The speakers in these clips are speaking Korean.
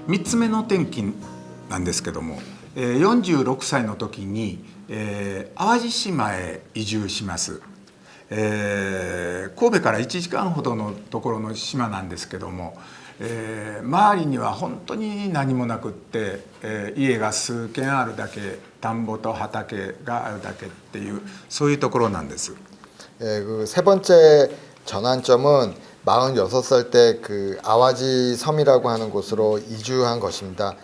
3つ目の転機なんですけども、46歳の時に、淡路島へ移住します。神戸から1時間ほどのところの島なんですけども、周りには本当に何もなくって、家が数軒あるだけ、田んぼと畑があるだけっていうそういうところなんです。세 번째 전환점은 46살 때 그 아와지 섬이라고 하는 곳으로 이주한 것입니다.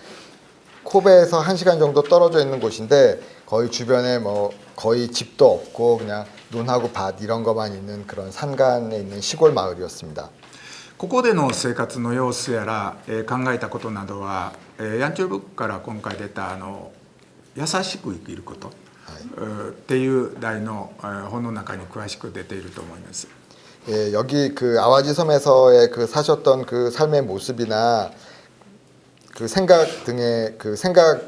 코베에서 1시간 정도 떨어져 있는 곳인데 거의 주변에 뭐 거의 집도 없고 그냥 논하고 밭 이런 것만 있는 그런 산간에 있는 시골 마을이었습니다. ここでの生活の様子やら、考えたことなどは、ヤンチョルブックから今回出た優しく生きること、っていう題の本の中に詳しく出ていると思います。 여기 그 아와지 섬에서의 그 사셨던 그 삶의 모습이나 그 생각 등의 그 생각에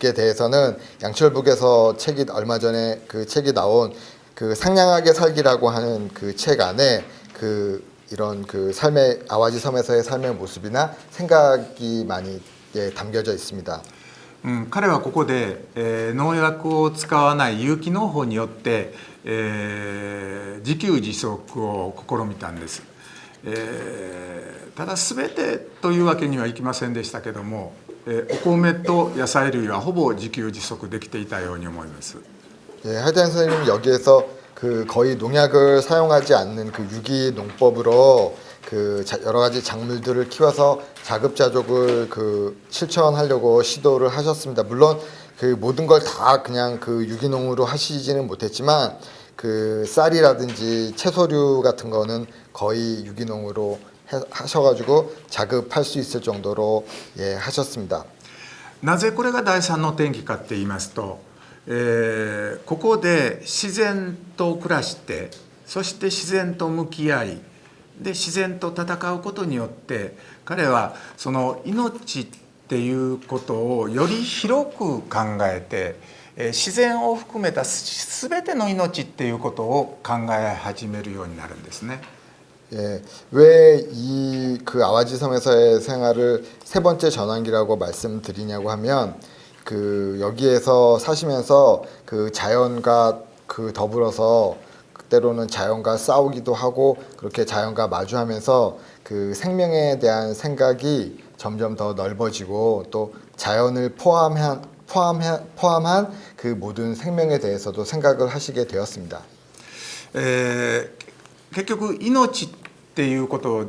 대해서는 양철북에서 책이 얼마 전에 그 책이 나온 그 상냥하게 살기라고 하는 그 책 안에 그 이런 그 삶의 아와지 섬에서의 삶의 모습이나 생각이 많이 담겨져 있습니다. 彼はここで、農薬を使わない有機農法によって、自給自足を試みたんです。ただ全てというわけにはいきませんでしたけども、お米と野菜類はほぼ自給自足できていたように思います。 하이탄 선생님은 여기에서 그 거의 농약을 사용하지 않는 그 유기 농법으로 그 여러 가지 작물들을 키워서 자급자족을 그 실천하려고 시도를 하셨습니다. 물론 그 모든 걸 다 그냥 그 유기농으로 하시지는 못했지만 그 쌀이라든지 채소류 같은 거는 거의 유기농으로 하셔가지고 자급할 수 있을 정도로 하셨습니다. なぜこれが第三の転機かって言いますと、ここで自然と暮らして、そして自然と向き合いで自然と戦うことによって彼はその命っていうことをより広く考えて、自然を含めた全ての命っていうことを考え始めるようになるんですね。 왜 이 그 아와지 섬에서의 생활을 세 번째 전환기라고 말씀드리냐고 하면 그 여기에서 사시면서 그 자연과 그 더불어서 때로는 자연과 싸우기도 하고 그렇게 자연과 마주하면서 그 생명에 대한 생각이 점점 더 넓어지고 또 자연을 포함한 그 모든 생명에 대해서도 생각을 하시게 되었습니다. 結局命っていうこと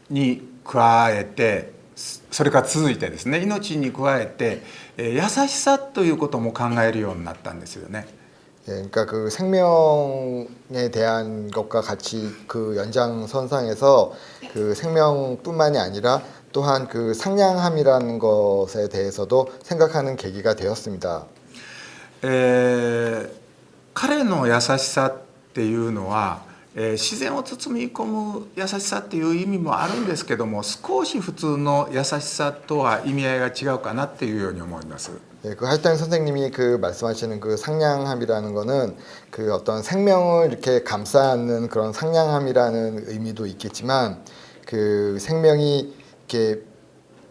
に加えて、それから続いてですね、命に加えて優しさということも考えるようになったんですよね。 그러니까 그 생명에 대한 것과 같이 그 연장선상에서 그 생명뿐만이 아니라 또한 그 상냥함이라는 것에 대해서도 생각하는 계기가 되었습니다. 彼の優しさっていうのは、自然を包み込む優しさっていう意味もあるんですけども、少し普通の優しさとは意味合いが違うかなっていうように思います。 그 하이탄 선생님이 그 말씀하시는 그 상냥함이라는 거는 그 어떤 생명을 이렇게 감싸 안는 그런 상냥함이라는 의미도 있겠지만 그 생명이 이렇게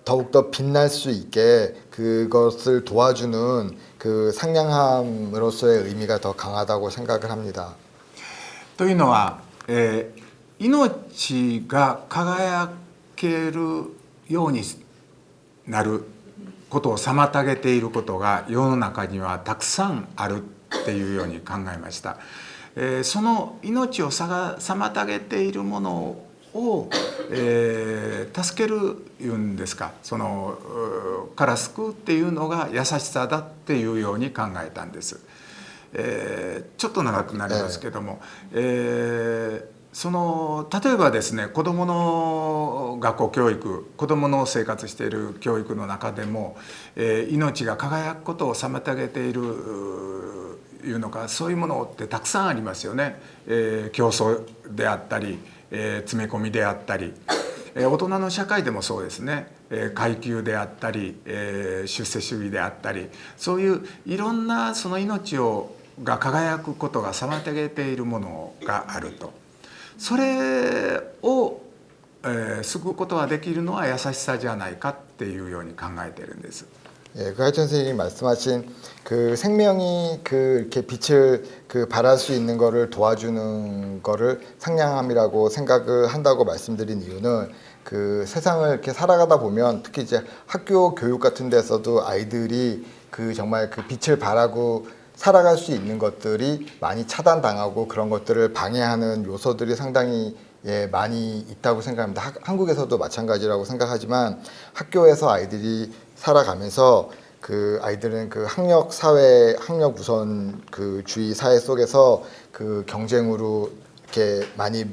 더욱더 빛날 수 있게 그것을 도와주는 그 상냥함으로서의 의미가 더 강하다고 생각을 합니다. というのは、命が輝けるようになることを妨げていることが世の中にはたくさんあるっていうように考えました。その命を妨げているものを、助けるいうんですか、そのから救うっていうのが優しさだっていうように考えたんです。ちょっと長くなりますけども、その例えばですね、子どもの学校教育、子どもの生活している教育の中でも、命が輝くことを妨げているいうのか、そういうものってたくさんありますよね。競争であったり、詰め込みであったり、大人の社会でもそうですね。階級であったり、出世主義であったり、そういういろんなその命が輝くことが妨げているものがあると。それを救うことができるのは優しさじゃないかっていうように考えてるんです。 예, 그 하여튼 선생님이 말씀하신 그 생명이 그 이렇게 빛을 그 발할 수 있는 거를 도와주는 거를 상냥함이라고 생각을 한다고 말씀드린 이유는 그 세상을 이렇게 살아가다 보면 특히 이제 학교 교육 같은 데서도 아이들이 그 정말 그 빛을 발하고 살아갈 수 있는 것들이 많이 차단당하고 그런 것들을 방해하는 요소들이 상당히 많이 있다고 생각합니다. 한국에서도 마찬가지라고 생각하지만 학교에서 아이들이 살아가면서 그 아이들은 그 학력 사회, 학력 우선 그 주의 사회 속에서 그 경쟁으로 이렇게 많이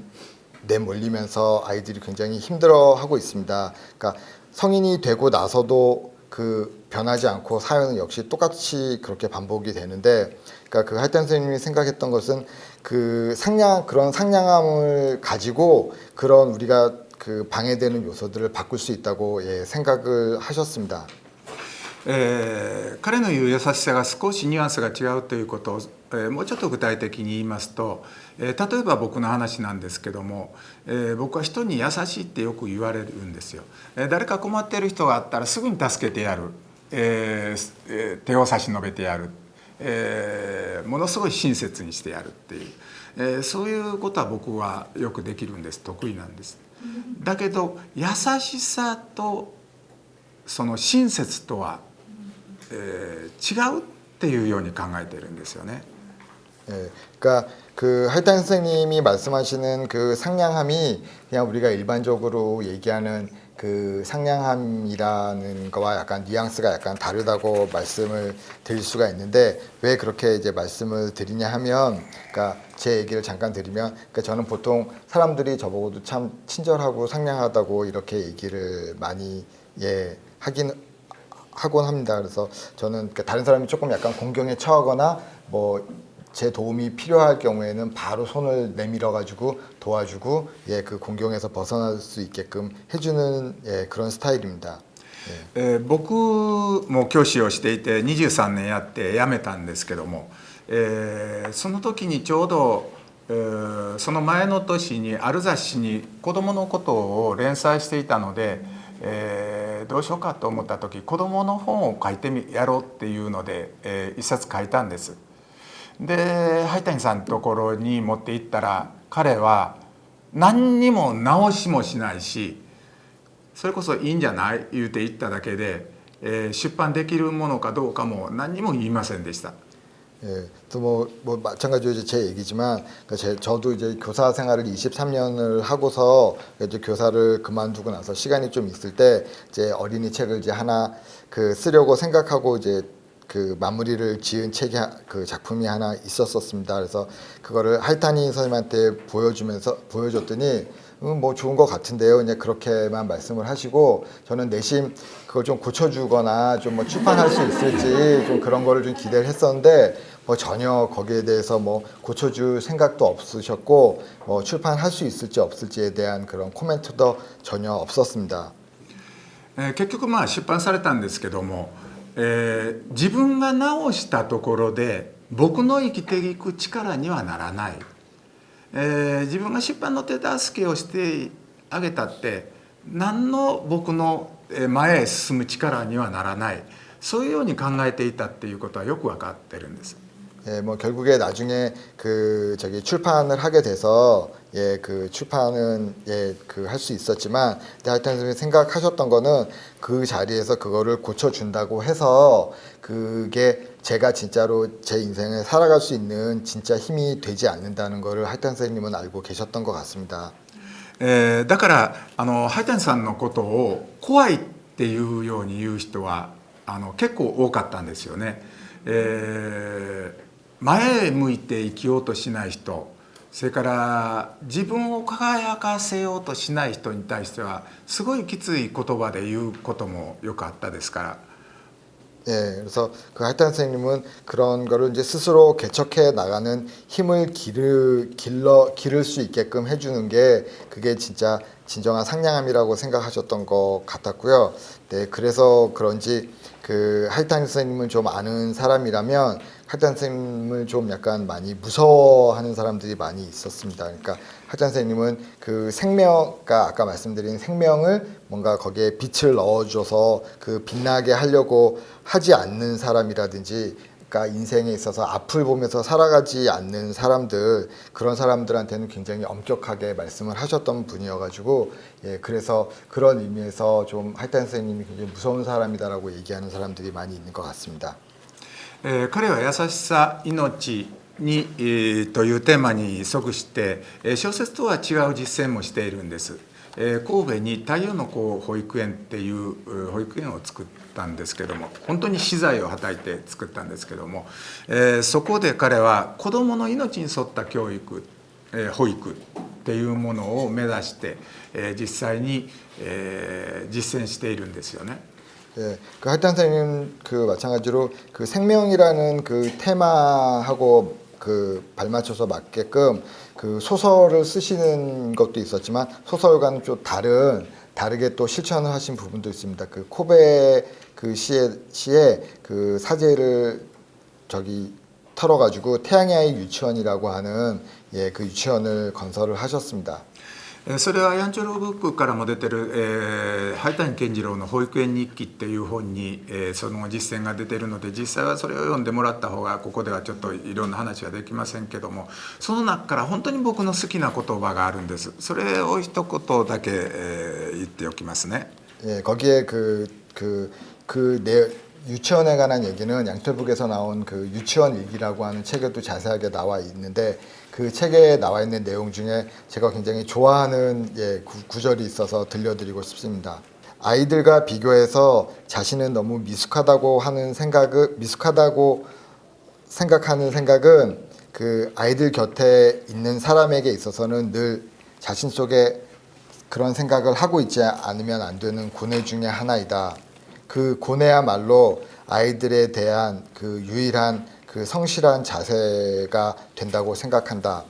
내몰리면서 아이들이 굉장히 힘들어하고 있습니다. 그러니까 성인이 되고 나서도 그 변하지 않고 사회는 역시 똑같이 그렇게 반복이 되는데, 그러니까 그 할단 선생님이 생각했던 것은 그 그런 상냥함을 가지고 그런 우리가 그 방해되는 요소들을 바꿀 수 있다고 생각을 하셨습니다. 彼の言う優しさが少しニュアンスが違うということを、もうちょっと具体的に言いますと、例えば僕の話なんですけども、僕は人に優しいってよく言われるんですよ。誰か困っている人があったらすぐに助けてやる、手を差し伸べてやる、ものすごい親切にしてやるっていう、そういうことは僕はよくできるんです。得意なんです。だけど優しさとその親切とは違うっていうように考えてるんですよね。 그러니까 그 할단 선생님이 말씀하시는 그 상냥함이 그냥 우리가 일반적으로 얘기하는 그 상냥함이라는 거와 약간 뉘앙스가 약간 다르다고 말씀을 드릴 수가 있는데, 왜 그렇게 이제 말씀을 드리냐 하면, 그러니까 제 얘기를 잠깐 드리면, 그러니까 저는 보통 사람들이 저보고도 참 친절하고 상냥하다고 이렇게 얘기를 많이 하곤 합니다. 그래서 저는 다른 사람이 조금 약간 공경에 처하거나 뭐 제 도움이 필요할 경우에는 바로 손을 내밀어 가지고 도와주고 그 공경에서 벗어날 수 있게끔 해주는 그런 스타일입니다. 僕も教師をしていて23年やって辞めたんですけども、その時にちょうど、その前の年にある雑誌に子どものことを連載していたので、どうしようかと思った時、子どもの本を書いてやろうっていうので、一冊書いたんです。で灰谷さんのところに持って行ったら、彼は何にも直しもしないし、それこそいいんじゃない言うて言っただけで、出版できるものかどうかも何にも言いませんでした。 또 뭐 마찬가지로 이제 제 얘기지만, 저도 이제 교사 생활을 23년을 하고서 이제 교사를 그만두고 나서 시간이 좀 있을 때 이제 어린이 책을 이제 하나 그 쓰려고 생각하고 이제 그 마무리를 지은 책이 그 작품이 하나 있었습니다. 그래서 그거를 할타니 선생님한테 보여줬더니 뭐 좋은 것 같은데요. 그냥 그렇게만 말씀을 하시고, 저는 내심 그걸 좀 고쳐주거나 좀 뭐 출판할 수 있을지 좀 그런 거를 좀 기대를 했었는데, 뭐 전혀 거기에 대해서 뭐 고쳐줄 생각도 없으셨고, 뭐 출판할 수 있을지 없을지에 대한 그런 코멘트도 전혀 없었습니다. 結局まあ出版されたんですけども、自分が直したところで僕の生きていく力にはならない、自分が出版の手助けをしてあげたって何の僕の前へ進む力にはならない、そういうように考えていたっていうことはよく分かってるんです。 뭐 결국에 나중에 그 출판을 하게 돼서 그 출판은 그 할 수 있었지만, 하여튼 선생님이 생각하셨던 거는 그 자리에서 그거를 고쳐준다고 해서 그게 제가 진짜로 제 인생을 살아갈 수 있는 진짜 힘이 되지 않는다는 거를 하여튼 선생님은 알고 계셨던 것 같습니다. だから灰谷さんのことを怖いっていうように言う人は結構多かったんですよね。前へ向いて生きようとしない人、それから自分を輝かせようとしない人に対してはすごいきつい言葉で言うこともよくあったですから。 그래서 그 할단 선생님은 그런 거를 이제 스스로 개척해 나가는 힘을 기를 수 있게끔 해주는 게 그게 진짜 진정한 상냥함이라고 생각하셨던 것 같았고요. 그래서 그런지 그 할단 선생님을 좀 아는 사람이라면 할단 선생님을 좀 약간 많이 무서워하는 사람들이 많이 있었습니다. 그러니까 하찬 선생님은 그 생명가 아까 말씀드린 생명을 뭔가 거기에 빛을 넣어줘서 그 빛나게 하려고 하지 않는 사람이라든지 그러니까 인생에 있어서 앞을 보면서 살아가지 않는 사람들 그런 사람들한테는 굉장히 엄격하게 말씀을 하셨던 분이어가지고 예 그래서 그런 의미에서 좀 하찬 선생님이 굉장히 무서운 사람이다라고 얘기하는 사람들이 많이 있는 것 같습니다. 彼は優しさ命に、というテーマに即して、小説とは違う実践もしているんです。神戸に太陽の子保育園っていう保育園を作ったんですけども本当に私財をはたいて作ったんですけども、そこで彼は子どもの命に沿った教育、保育っていうものを目指して、実際に、実践しているんですよね。 예, 그 하찬 선생님 그 마찬가지로 그 생명이라는 그 테마하고 그 발맞춰서 맞게끔 그 소설을 쓰시는 것도 있었지만 소설과는 좀 다르게 또 실천을 하신 부분도 있습니다. 그 코베 그 시에 그 사제를 저기 털어가지고 태양의 아이 유치원이라고 하는 예, 그 유치원을 건설을 하셨습니다. それはヤンチョロブックからも出てる、灰谷健次郎の保育園日記っていう本に、その実践が出てるので実際はそれを読んでもらった方がここではちょっといろんな話はできませんけどもその中から本当に僕の好きな言葉があるんです。それを一言だけ、言っておきますね。 예, 거기에 유치원에 관한 얘기는 양철북에서 나온 그 유치원 일기라고 하는 책에도 자세하게 나와 있는데 그 책에 나와 있는 내용 중에 제가 굉장히 좋아하는 예, 구절이 있어서 들려드리고 싶습니다. 아이들과 비교해서 자신은 너무 미숙하다고 생각하는 생각은 그 아이들 곁에 있는 사람에게 있어서는 늘 자신 속에 그런 생각을 하고 있지 않으면 안 되는 고뇌 중에 하나이다. 그 고뇌야말로 아이들에 대한 그 유일한 그 성실한 자세가 된다고 생각한다.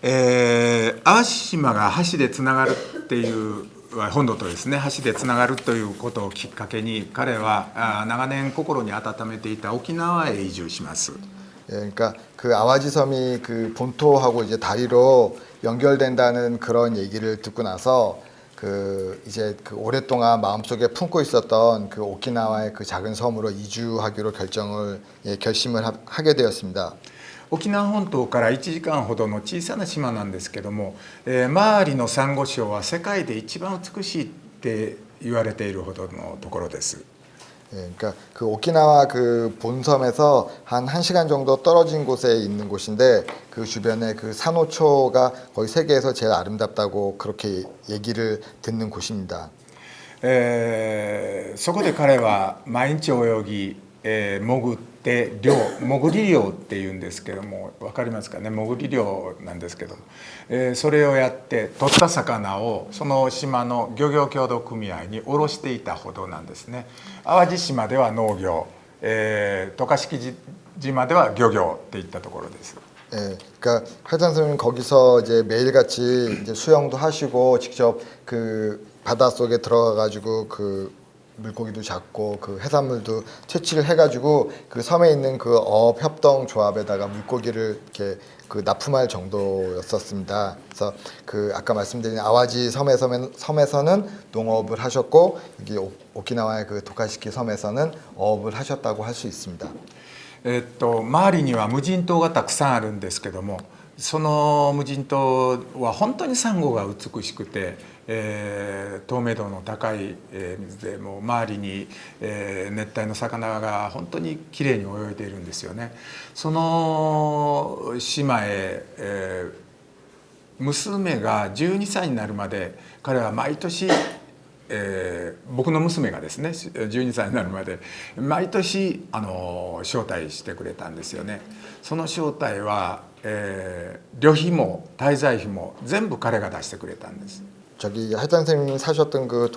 淡路島が橋でつながるっていう本土とですね橋でつながるということをきっかけに彼は長年心に温めていた沖縄へ移住します。 예, 그러니까 그 아와지 섬이 그 본토하고 이제 다리로 연결된다는 그런 얘기를 듣고 나서 그 이제 그 오랫동안 마음속에 품고 있었던 그 오키나와의 그 작은 섬으로 이주하기로 결심을 하게 되었습니다. 沖縄本島から1時間ほどの小さな島なんですけども、周りのサンゴ礁は世界で一番美しいって言われているほどのところです。 예, 그러니까 그 오키나와 그 본섬에서 한 1시간 정도 떨어진 곳에 있는 곳인데 그 주변에 그 산호초가 거의 세계에서 제일 아름답다고 그렇게 얘기를 듣는 곳입니다. そこで彼は毎日泳ぎ、潜って潜り漁っていうんですけども分かりますかね潜り漁なんですけども、それをやって取った魚をその島の漁業協同組合に卸していたほどなんですね。淡路島では農業、渡嘉敷島では漁業っていったところです。 예, 그러니까 하찬 선생님 거기서 이제 매일같이 이제 수영도 하시고 직접 그 바닷속에 들어가가지고 그 물고기도 잡고 그 해산물도 채취를 해가지고 그 섬에 있는 그 어업협동 조합에다가 물고기를 이렇게 그 납품할 정도였었습니다. 그래서 그 아까 말씀드린 아와지 섬에서는 농업을 하셨고 여기 오키나와의 그 도카시키 섬에서는 어업을 하셨다고 할 수 있습니다. 周りには無人島がたくさんあるんですけどもその無人島は本当にサンゴが美しくて、透明度の高い水でもう周りに、熱帯の魚が本当にきれいに泳いでいるんですよね。その島へ、娘が12歳になるまで彼は毎年僕の娘がですね12歳になるまで毎年招待してくれたんですよね。その招待は、旅費も滞在費も全部彼が出してくれたんです。 저기 하찬 선생님이 사셨던 그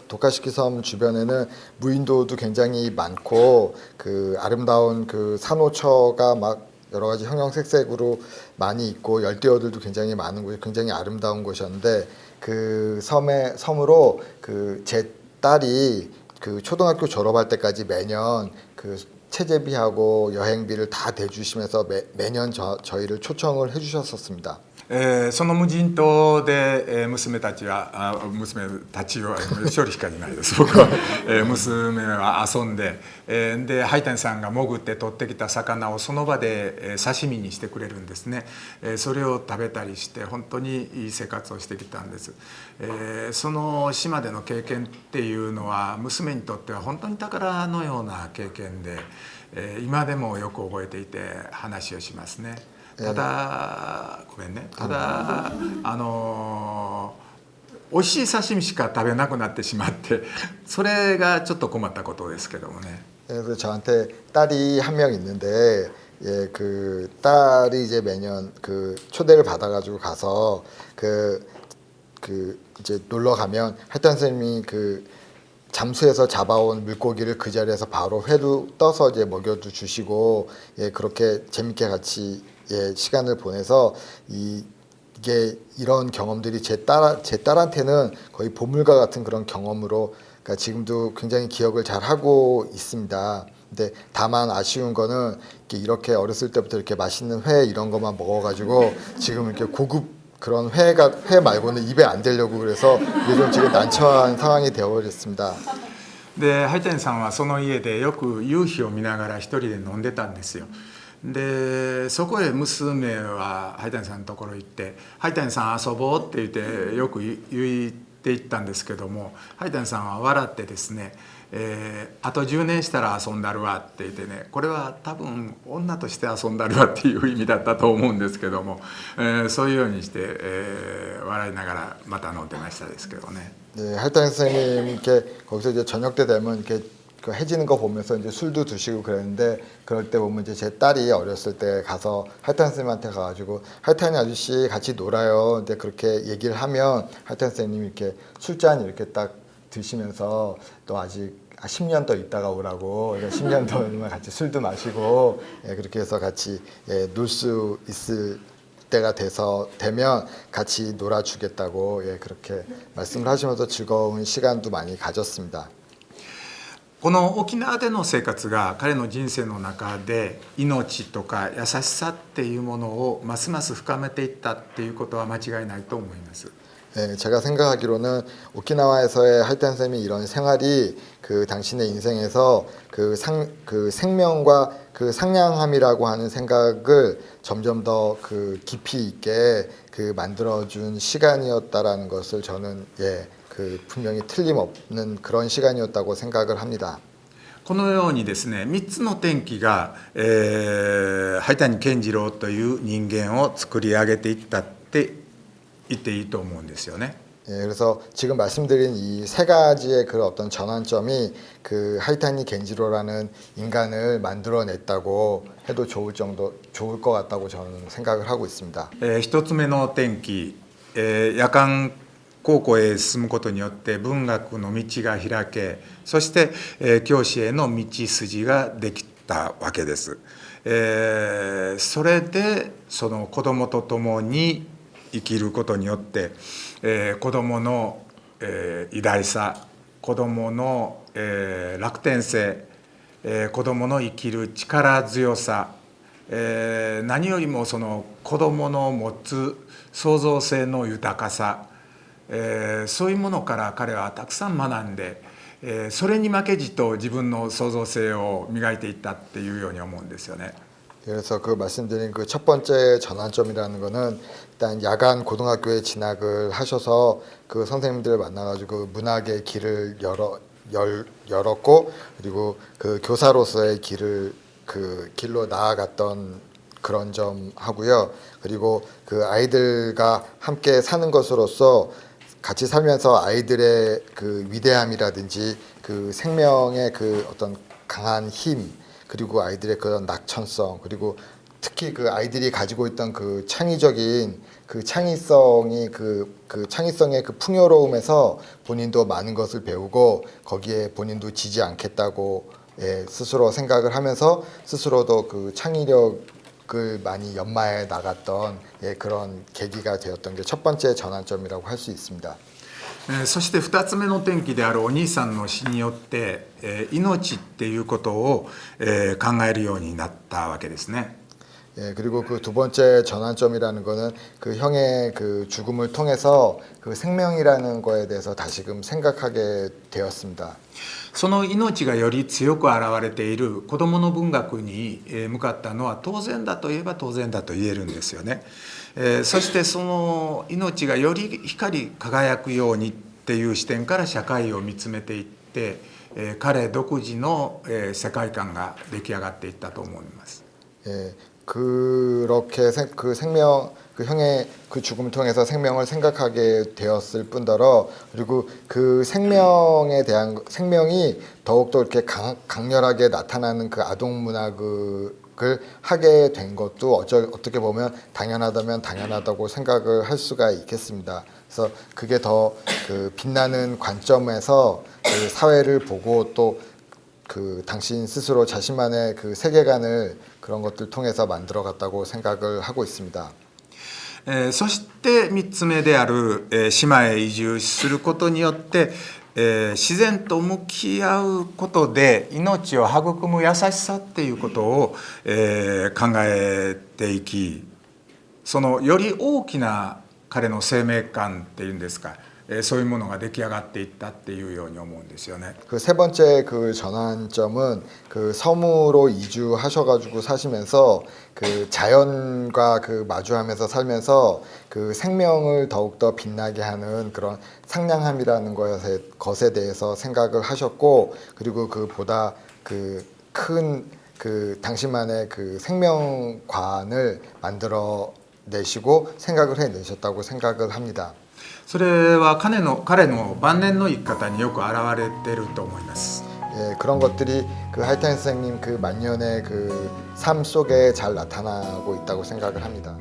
도카시키 섬 주변에는 무인도도 굉장히 많고 그 아름다운 그 산호초가 막 여러 가지 형형색색으로 많이 있고 열대어들도 굉장히 많은 곳이 굉장히 아름다운 곳이었는데 그 섬으로 그 제 딸이 그 초등학교 졸업할 때까지 매년 그 체제비하고 여행비를 다 대주시면서 매년 저희를 초청을 해주셨었습니다. その無人島で、娘たちは一人しかいないです僕は、娘は遊んで、でハイタニさんが潜って取ってきた魚をその場で、刺身にしてくれるんですね、それを食べたりして本当にいい生活をしてきたんです、その島での経験っていうのは娘にとっては本当に宝のような経験で、今でもよく覚えていて話をしますね。ただごめんね、ただ美味しい刺身しか食べなくなってしまってそれがちょっと困ったことですけどもね。그래서 저한테 딸이 한 명 있는데 예, 그 딸이 이제 매년 그 초대를 받아가지고 가서 그 이제 놀러 가면 하여튼 선생님이 그 잠수해서 잡아온 물고기를 그 자리에서 바로 회로 떠서 이제 먹여도 주시고 예, 그렇게 재밌게 같이 예, 시간을 보내서 이게 이런 경험들이 제 딸한테는 거의 보물과 같은 그런 경험으로 그러니까 지금도 굉장히 기억을 잘 하고 있습니다. 근데 다만 아쉬운 거는 이렇게 어렸을 때부터 이렇게 맛있는 회 이런 것만 먹어가지고 지금 이렇게 고급 그런 회 말고는 입에 안 대려고 그래서 이게 좀 지금 난처한 상황이 되어버렸습니다. でハイタニさんはその家でよく夕日を見ながら一人で飲んでたんですよ。でそこへ娘はハイタニさんのところ行って「ハイタニさん遊ぼう」って言ってよく言っていったんですけども、ハイタニさんは笑ってですね「あと10年したら遊んだるわ」って言ってね、これは多分女として遊んだるわっていう意味だったと思うんですけども、そういうようにして、笑いながらまた飲んでましたですけどね。 네, 할당 선생님께 거기서 이제 저녁 때 되면 이렇게 그 해지는 거 보면서 이제 술도 드시고 그랬는데 그럴 때 보면 이제 제 딸이 어렸을 때 가서 할당 선생님한테 가가지고 할당 아저씨 같이 놀아요. 근데 그렇게 얘기를 하면 할당 선생님이 이렇게 술잔 이렇게 딱 드시면서 또 아직 10년 더 있다가 오라고 10년 더면 같이 술도 마시고 예, 그렇게 해서 같이 예, 놀 수 있을 때가 되면 같이 놀아주겠다고 예, 그렇게 말씀을 하시면서 즐거운 시간도 많이 가졌습니다. この沖縄での生活が彼の人生の中で命とか優しさっていうものをますます深めていったっていうことは間違いないと思います。 네, 제가 생각하기로는 오키나와에서의 할탄 쌤이 이런 생활이 그 당신의 인생에서 그 생명과 그 상냥함이라고 하는 생각을 점점 더 그 깊이 있게 그 만들어준 시간이었다라는 것을 저는 예, 그 분명히 틀림없는 그런 시간이었다고 생각을 합니다. このようにですね、3つの転機が、灰谷健次郎という人間を作り上げていったって言っていいと思うんですよね。 예, 그래서 지금 말씀드린 이 세 가지의 그 어떤 전환점이 그 하이타니 겐지로라는 인간을 만들어냈다고 해도 좋을 것 같다고 저는 생각을 하고 있습니다. 一つ目の転機、夜間高校へ進むことによって文学の道が開け、そして、教師への道筋ができたわけです。それでその子どもと共に生きることによって、子どもの、偉大さ、子どもの、楽天性、子どもの生きる力強さ、何よりもその子どもの持つ創造性の豊かさ、そういうものから彼はたくさん学んで、それに負けじと自分の創造性を磨いていったっていうように思うんですよね。 그래서 그 말씀드린 그 첫 번째 전환점이라는 거는 일단 야간 고등학교에 진학을 하셔서 그 선생님들을 만나가지고 문학의 길을 열었고 그리고 그 교사로서의 길로 나아갔던 그런 점 하고요. 그리고 그 아이들과 함께 사는 것으로서 같이 살면서 아이들의 그 위대함이라든지 그 생명의 그 어떤 강한 힘 그리고 아이들의 그런 낙천성 그리고 특히 그 아이들이 가지고 있던 그 창의적인 그 창의성이 그 창의성의 그 풍요로움에서 본인도 많은 것을 배우고 거기에 본인도 지지 않겠다고 예, 스스로 생각을 하면서 스스로도 그 창의력을 많이 연마해 나갔던 예, 그런 계기가 되었던 게 첫 번째 전환점이라고 할 수 있습니다. そして2つ目の転機であるお兄さんの死によって、命っていうことを、考えるようになったわけですね。 예, 그리고 그 두 번째 전환점이라는 거는 그 형의 그 죽음을 통해서 그 생명이라는 거에 대해서 다시금 생각하게 되었습니다. その命がより強く現れている子どもの文学に向かったのは当然だといえば当然だと言えるんですよね。そしてその命がより光り輝くようにっていう視点から社会を見つめていって、彼独自の世界観が出来上がっていったと思います。 예, 그렇게 그 생명 그 형의 그 죽음을 통해서 생명을 생각하게 되었을 뿐더러 그리고 그 생명에 대한 생명이 더욱더 이렇게 강렬하게 나타나는 그 아동 문학을 하게 된 것도 어떻게 보면 당연하다면 당연하다고 생각을 할 수가 있겠습니다. 그래서 그게 더 그 빛나는 관점에서 그 사회를 보고 또 그 당신 스스로 자신만의 그 세계관을 그런 것들 통해서 만들어갔다고 생각을 하고 있습니다. そして3つ目である、島へ移住することによって、自然と向き合うことで命を育む優しさっていうことを、考えていき、そのより大きな彼の生命感っていうんですか、そういうものが出来上がっていったっていうように思うんですよね。 그 세 번째 그 전환점은 그 섬으로 이주하셔가지고 사시면서 그 자연과 그 마주하면서 살면서 그 생명을 더욱더 빛나게 하는 그런 상냥함이라는 것에 대해서 생각을 하셨고 그리고 그보다 그 큰 그 당신만의 그 생명관을 만들어 내시고 생각을 해내셨다고 생각을 합니다. それは彼の晩年の生き方によく表れていると思います。 예, 그런 것들이 그 하이탄 선생님 그 만년의 그 삶 속에 잘 나타나고 있다고 생각을 합니다.